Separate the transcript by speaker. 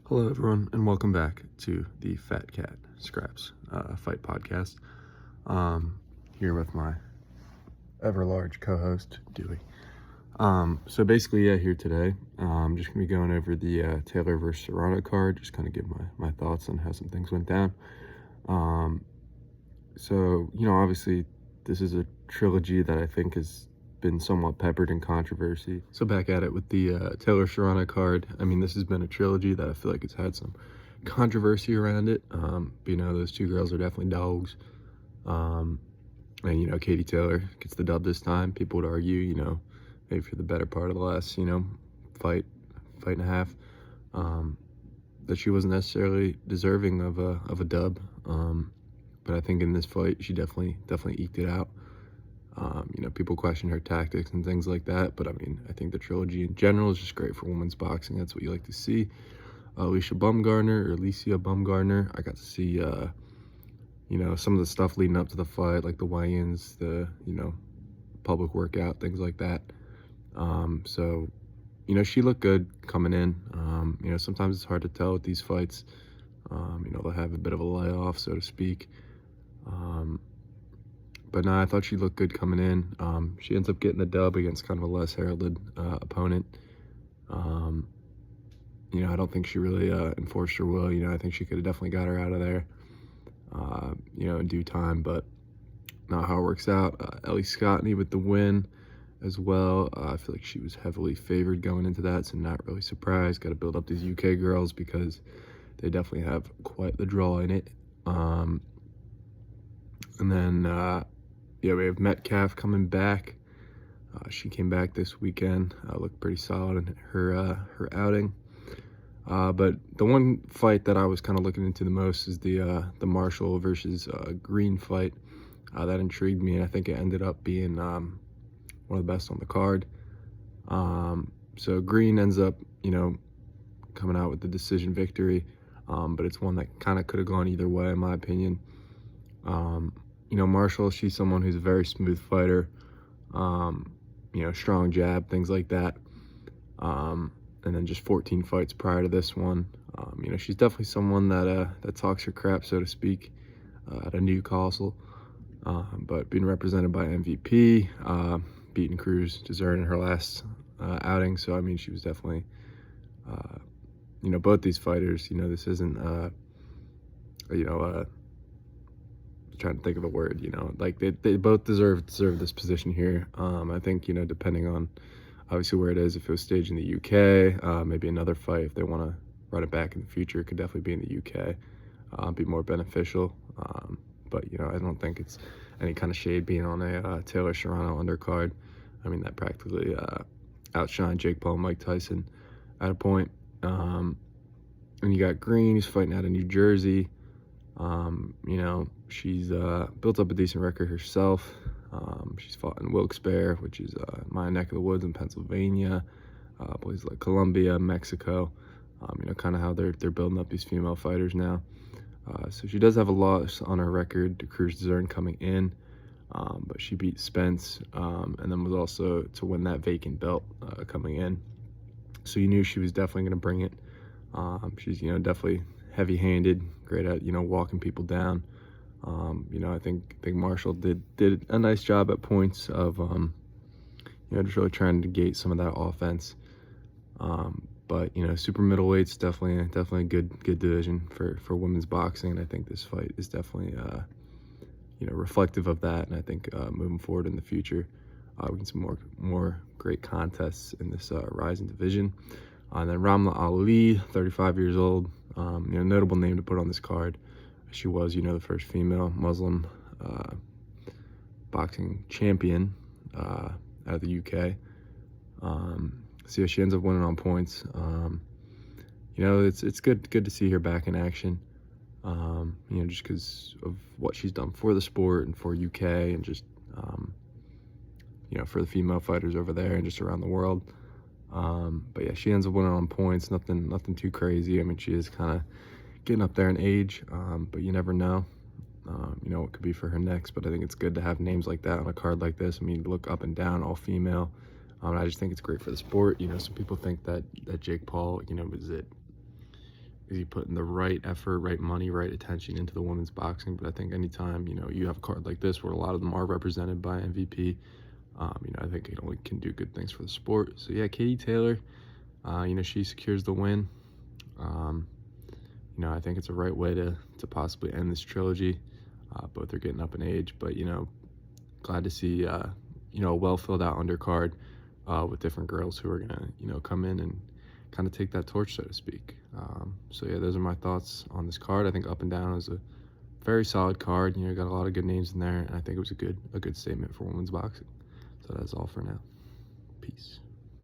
Speaker 1: Hello, everyone, and welcome back to the Fat Cat Scraps Fight Podcast. Here with my ever-large co-host, Dewey. So basically, here today, I'm just going to be going over the Taylor versus Serrano card, just kind of give my thoughts on how some things went down. So, obviously, this is a trilogy that I think has been somewwhat peppered in controversy. So back at it with the Taylor Serrano card. I mean, this has been a trilogy that I feel like it's had some controversy around it. But, those two girls are definitely dogs. And, Katie Taylor gets the dub this time. People would argue, maybe for the better part of the last, fight and a half, that she wasn't necessarily deserving of a dub. But I think in this fight, she definitely eked it out. People question her tactics and things like that, but I mean, I think the trilogy in general is just great for women's boxing. That's what you like to see. Alicia Baumgardner, I got to see, some of the stuff leading up to the fight, like the weigh-ins, the, public workout, things like that. So, she looked good coming in. Sometimes it's hard to tell with these fights. They'll have a bit of a layoff, so to speak. But no, I thought she looked good coming in. She ends up getting the dub against kind of a less heralded opponent. I don't think she really enforced her will. I think she could have definitely got her out of there, in due time. But not how it works out. Ellie Scottney with the win as well. I feel like she was heavily favored going into that, so not really surprised. Got to build up these UK girls because they definitely have quite the draw in it. And then... we have Metcalf coming back. She came back this weekend. Looked pretty solid in her outing. But the one fight that I was kind of looking into the most is the Marshall versus Green fight. That intrigued me, and I think it ended up being one of the best on the card. So Green ends up, coming out with the decision victory. But it's one that kind of could have gone either way, in my opinion. Marshall, she's someone who's a very smooth fighter, strong jab, things like that. And then just 14 fights prior to this one. She's definitely someone that talks her crap, so to speak, at a Newcastle. But being represented by MVP, beating Cruz Dessert in her last outing. So, I mean, she was definitely, both these fighters, this isn't, trying to think of a word, like they both deserve this position here. I think, depending on obviously where it is, if it was staged in the UK, maybe another fight, if they want to run it back in the future, it could definitely be in the UK, be more beneficial. But, I don't think it's any kind of shade being on a Taylor Serrano undercard. I mean, that practically outshined Jake Paul and Mike Tyson at a point. And you got Green, who's fighting out of New Jersey. She's built up a decent record herself. She's fought in Wilkes-Barre, which is my neck of the woods in Pennsylvania, places like Colombia, Mexico. Kind of how they're building up these female fighters now. So she does have a loss on her record to Cruz Dessert coming in, but she beat Spence, and then was also to win that vacant belt coming in. So you knew she was definitely going to bring it. She's definitely heavy-handed, great at walking people down. I think Marshall did a nice job at points of just really trying to gate some of that offense. But super middleweight's definitely a good division for women's boxing, and I think this fight is definitely reflective of that. And I think moving forward in the future, we can see more great contests in this rising division. And then Ramla Ali, 35 years old, notable name to put on this card. She was, the first female Muslim boxing champion out of the UK. So yeah, she ends up winning on points. It's good to see her back in action. Just because of what she's done for the sport and for UK and just for the female fighters over there and just around the world. But yeah, she ends up winning on points. Nothing too crazy. I mean, she is kind of getting up there in age, but you never know. What could be for her next. But I think it's good to have names like that on a card like this. I mean, look up and down, all female. I just think it's great for the sport. Some people think that Jake Paul, was it is he putting the right effort, right money, right attention into the women's boxing? But I think anytime, you have a card like this where a lot of them are represented by MVP, I think it only can do good things for the sport. So yeah, Katie Taylor, she secures the win. I think it's a right way to possibly end this trilogy. Both are getting up in age, but glad to see a well filled out undercard with different girls who are gonna come in and kind of take that torch, so to speak. So yeah, those are my thoughts on this card. I think Up and Down is a very solid card. Got a lot of good names in there, and I think it was a good statement for women's boxing. So that's all for now. Peace.